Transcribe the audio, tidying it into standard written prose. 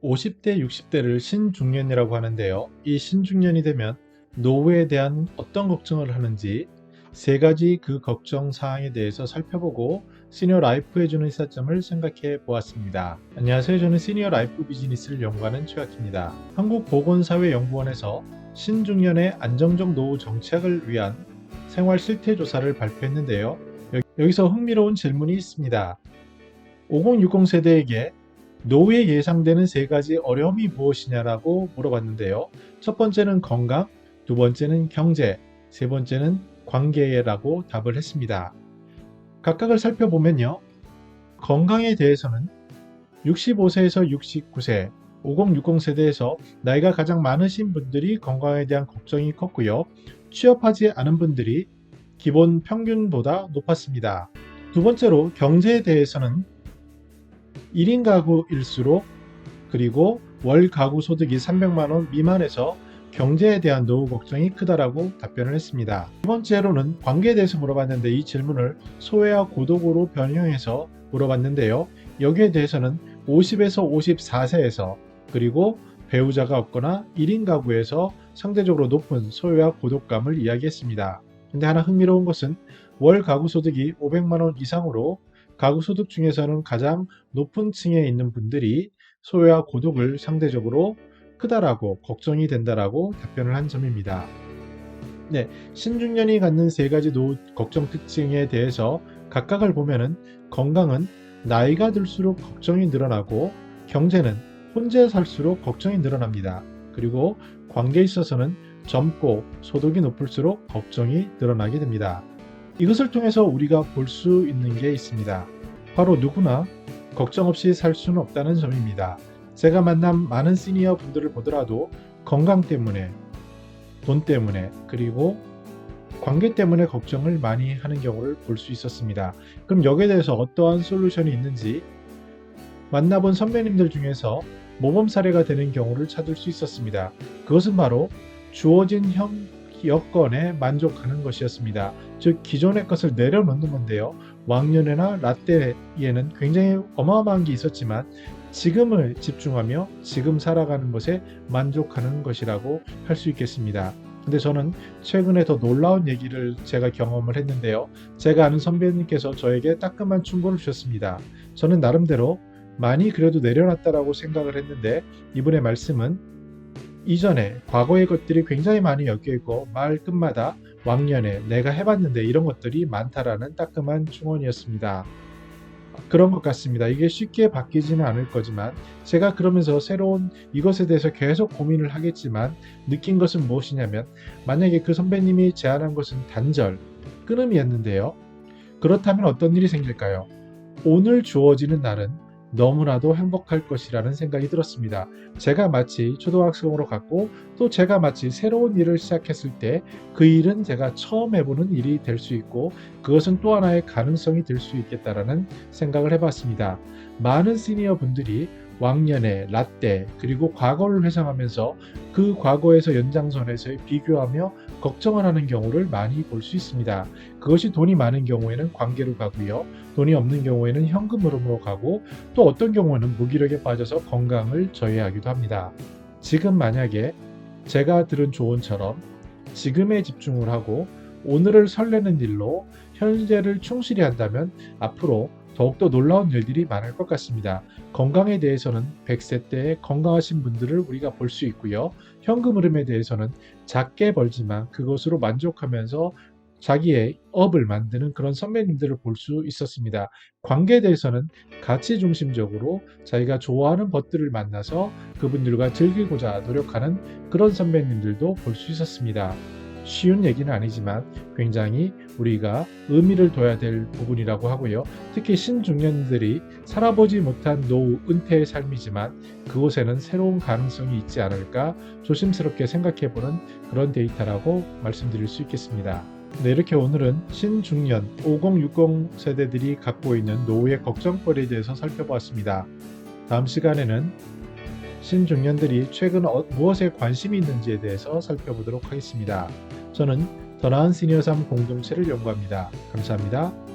50대, 60대를 신중년이라고 하는데요. 이 신중년이 되면 노후에 대한 어떤 걱정을 하는지 세 가지 그 걱정 사항에 대해서 살펴보고 시니어 라이프 해주는 시사점을 생각해 보았습니다. 안녕하세요. 저는 시니어 라이프 비즈니스를 연구하는 최학희입니다. 한국보건사회연구원에서 신중년의 안정적 노후 정책을 위한 생활 실태 조사를 발표했는데요. 여기서 흥미로운 질문이 있습니다. 5060 세대에게 노후에 예상되는 세 가지 어려움이 무엇이냐라고 물어봤는데요. 첫 번째는 건강, 두 번째는 경제, 세 번째는 관계라고 답을 했습니다. 각각을 살펴보면요. 건강에 대해서는 65세에서 69세, 5060 세대에서 나이가 가장 많으신 분들이 건강에 대한 걱정이 컸고요. 취업하지 않은 분들이 기본 평균보다 높았습니다. 두 번째로 경제에 대해서는 1인 가구일수록 그리고 월 가구 소득이 300만원 미만에서 경제에 대한 노후 걱정이 크다라고 답변을 했습니다. 두 번째로는 관계에 대해서 물어봤는데 이 질문을 소외와 고독으로 변형해서 물어봤는데요. 여기에 대해서는 50에서 54세에서 그리고 배우자가 없거나 1인 가구에서 상대적으로 높은 소외와 고독감을 이야기했습니다. 근데 하나 흥미로운 것은 월 가구 소득이 500만원 이상으로 가구 소득 중에서는 가장 높은 층에 있는 분들이 소외와 고독을 상대적으로 크다라고 걱정이 된다라고 답변을 한 점입니다. 네, 신중년이 갖는 세 가지 노후 걱정 특징에 대해서 각각을 보면은 건강은 나이가 들수록 걱정이 늘어나고 경제는 혼자 살수록 걱정이 늘어납니다. 그리고 관계에 있어서는 젊고 소득이 높을수록 걱정이 늘어나게 됩니다. 이것을 통해서 우리가 볼 수 있는 게 있습니다. 바로 누구나 걱정 없이 살 수는 없다는 점입니다. 제가 만난 많은 시니어 분들을 보더라도 건강 때문에, 돈 때문에, 그리고 관계 때문에 걱정을 많이 하는 경우를 볼 수 있었습니다. 그럼 여기에 대해서 어떠한 솔루션이 있는지 만나본 선배님들 중에서 모범 사례가 되는 경우를 찾을 수 있었습니다. 그것은 바로 주어진 여건에 만족하는 것이었습니다. 즉 기존의 것을 내려놓는 건데요. 왕년에나 라떼에는 굉장히 어마어마한 게 있었지만 지금을 집중하며 지금 살아가는 것에 만족하는 것이라고 할 수 있겠습니다. 근데 저는 최근에 더 놀라운 얘기를 제가 경험을 했는데요. 제가 아는 선배님께서 저에게 따끔한 충고를 주셨습니다. 저는 나름대로 많이 그래도 내려놨다라고 생각을 했는데 이분의 말씀은 이전에 과거의 것들이 굉장히 많이 엮여있고 말 끝마다 왕년에 내가 해봤는데 이런 것들이 많다라는 따끔한 충언이었습니다. 그런 것 같습니다. 이게 쉽게 바뀌지는 않을 거지만 제가 그러면서 새로운 이것에 대해서 계속 고민을 하겠지만 느낀 것은 무엇이냐면 만약에 그 선배님이 제안한 것은 단절, 끊음이었는데요. 그렇다면 어떤 일이 생길까요? 오늘 주어지는 날은 너무나도 행복할 것이라는 생각이 들었습니다. 제가 마치 초등학생으로 갔고 또 제가 마치 새로운 일을 시작했을 때 그 일은 제가 처음 해보는 일이 될 수 있고 그것은 또 하나의 가능성이 될 수 있겠다라는 생각을 해봤습니다. 많은 시니어 분들이 왕년에 라떼 그리고 과거를 회상하면서 그 과거에서 연장선에서 비교하며 걱정을 하는 경우를 많이 볼 수 있습니다. 그것이 돈이 많은 경우에는 관계로 가고요. 돈이 없는 경우에는 현금 흐름으로 가고 또 어떤 경우는 무기력에 빠져서 건강을 저해하기도 합니다. 지금 만약에 제가 들은 조언처럼 지금에 집중을 하고 오늘을 설레는 일로 현재를 충실히 한다면 앞으로 더욱더 놀라운 일들이 많을 것 같습니다. 건강에 대해서는 100세 때 건강하신 분들을 우리가 볼 수 있고요. 현금 흐름에 대해서는 작게 벌지만 그것으로 만족하면서 자기의 업을 만드는 그런 선배님들을 볼 수 있었습니다. 관계에 대해서는 가치 중심적으로 자기가 좋아하는 것들을 만나서 그분들과 즐기고자 노력하는 그런 선배님들도 볼 수 있었습니다. 쉬운 얘기는 아니지만 굉장히 우리가 의미를 둬야 될 부분이라고 하고요. 특히 신중년들이 살아보지 못한 노후, 은퇴의 삶이지만 그곳에는 새로운 가능성이 있지 않을까 조심스럽게 생각해보는 그런 데이터라고 말씀드릴 수 있겠습니다. 네, 이렇게 오늘은 신중년 5060 세대들이 갖고 있는 노후의 걱정거리에 대해서 살펴보았습니다. 다음 시간에는 신중년들이 최근 무엇에 관심이 있는지에 대해서 살펴보도록 하겠습니다. 저는 더 나은 시니어 삶 공동체를 연구합니다. 감사합니다.